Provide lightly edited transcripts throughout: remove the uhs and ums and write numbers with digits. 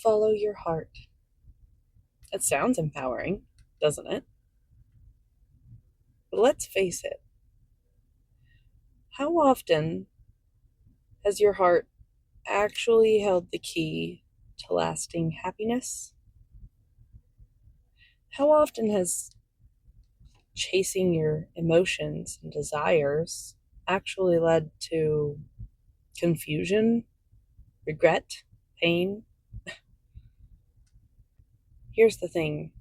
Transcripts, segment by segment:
follow your heart. It sounds empowering, doesn't it? But let's face it. How often has your heart actually held the key to lasting happiness? How often has chasing your emotions and desires actually led to confusion, regret, pain? Here's the thing.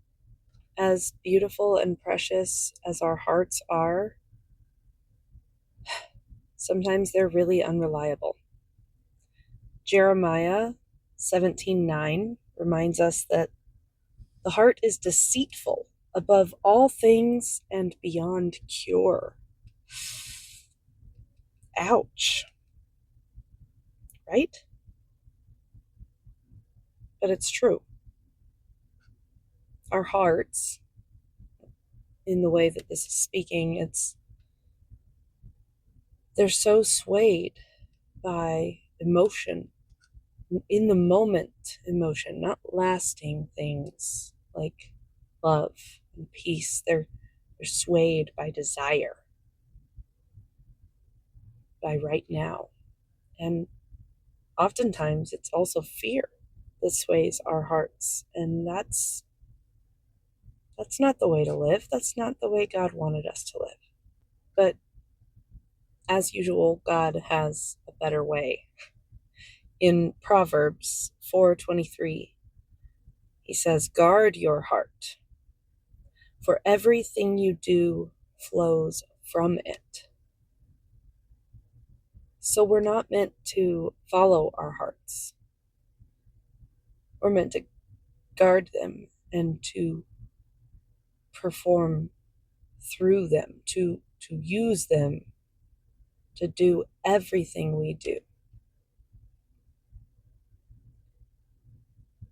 As beautiful and precious as our hearts are, sometimes they're really unreliable. Jeremiah 17:9 reminds us that the heart is deceitful above all things and beyond cure. Ouch. Right? But it's true. Our hearts, in the way that this is speaking, they're so swayed by emotion, in the moment emotion, not lasting things like love and peace. They're swayed by desire, by right now. And oftentimes it's also fear that sways our hearts. And that's not the way to live. That's not the way God wanted us to live. But as usual, God has a better way. In Proverbs 4:23, he says, "Guard your heart, for everything you do flows from it." So we're not meant to follow our hearts. We're meant to guard them and to perform through them, to use them to do everything we do.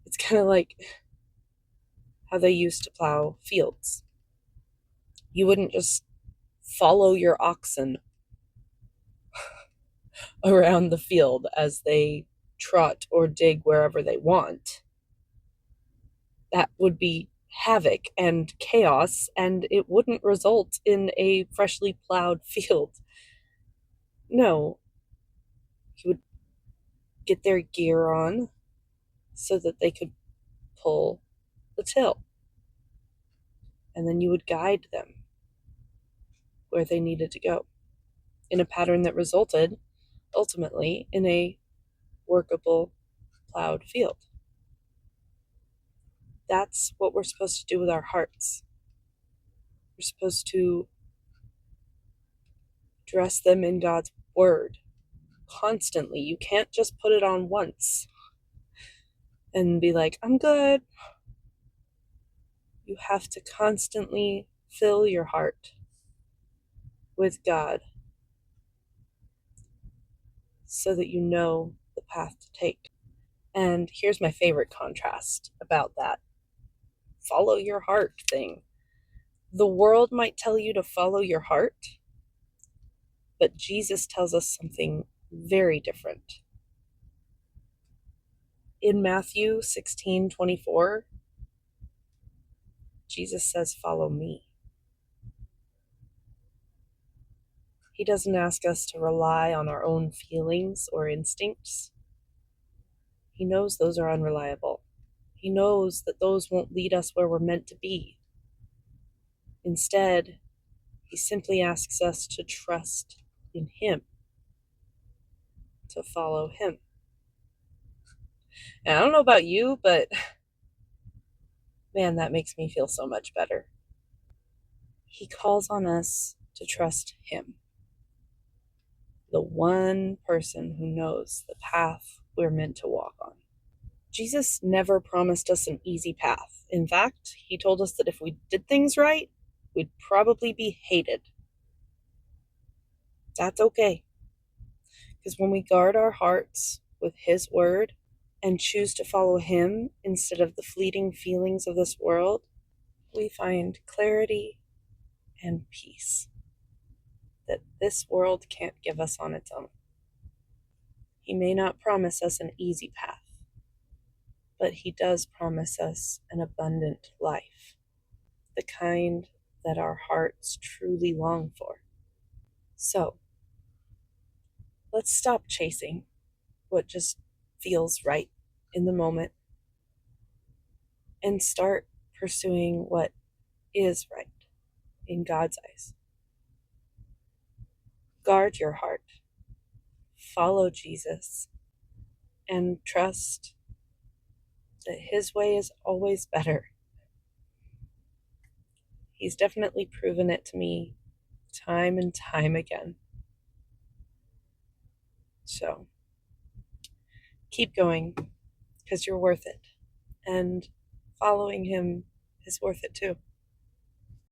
It's kind of like how they used to plow fields. You wouldn't just follow your oxen around the field as they trot or dig wherever they want. That would be havoc and chaos, and it wouldn't result in a freshly plowed field. No, you would get their gear on so that they could pull the till. And then you would guide them where they needed to go in a pattern that resulted ultimately in a workable plowed field. That's what we're supposed to do with our hearts. We're supposed to dress them in God's word constantly. You can't just put it on once and be like, I'm good. You have to constantly fill your heart with God so that you know the path to take. And here's my favorite contrast about that follow your heart thing. The world might tell you to follow your heart, but Jesus tells us something very different. In Matthew 16:24, Jesus says, "Follow me." He doesn't ask us to rely on our own feelings or instincts. He knows those are unreliable. He knows that those won't lead us where we're meant to be. Instead, he simply asks us to trust in him, to follow him. And I don't know about you, but man, that makes me feel so much better. He calls on us to trust him, the one person who knows the path we're meant to walk on. Jesus never promised us an easy path. In fact, he told us that if we did things right, we'd probably be hated. That's okay. Because when we guard our hearts with his word and choose to follow him instead of the fleeting feelings of this world, we find clarity and peace that this world can't give us on its own. He may not promise us an easy path, but He does promise us an abundant life, the kind that our hearts truly long for. So let's stop chasing what just feels right in the moment and start pursuing what is right in God's eyes. Guard your heart, follow Jesus, and trust that His way is always better. He's definitely proven it to me time and time again. So keep going, because you're worth it. And following Him is worth it too.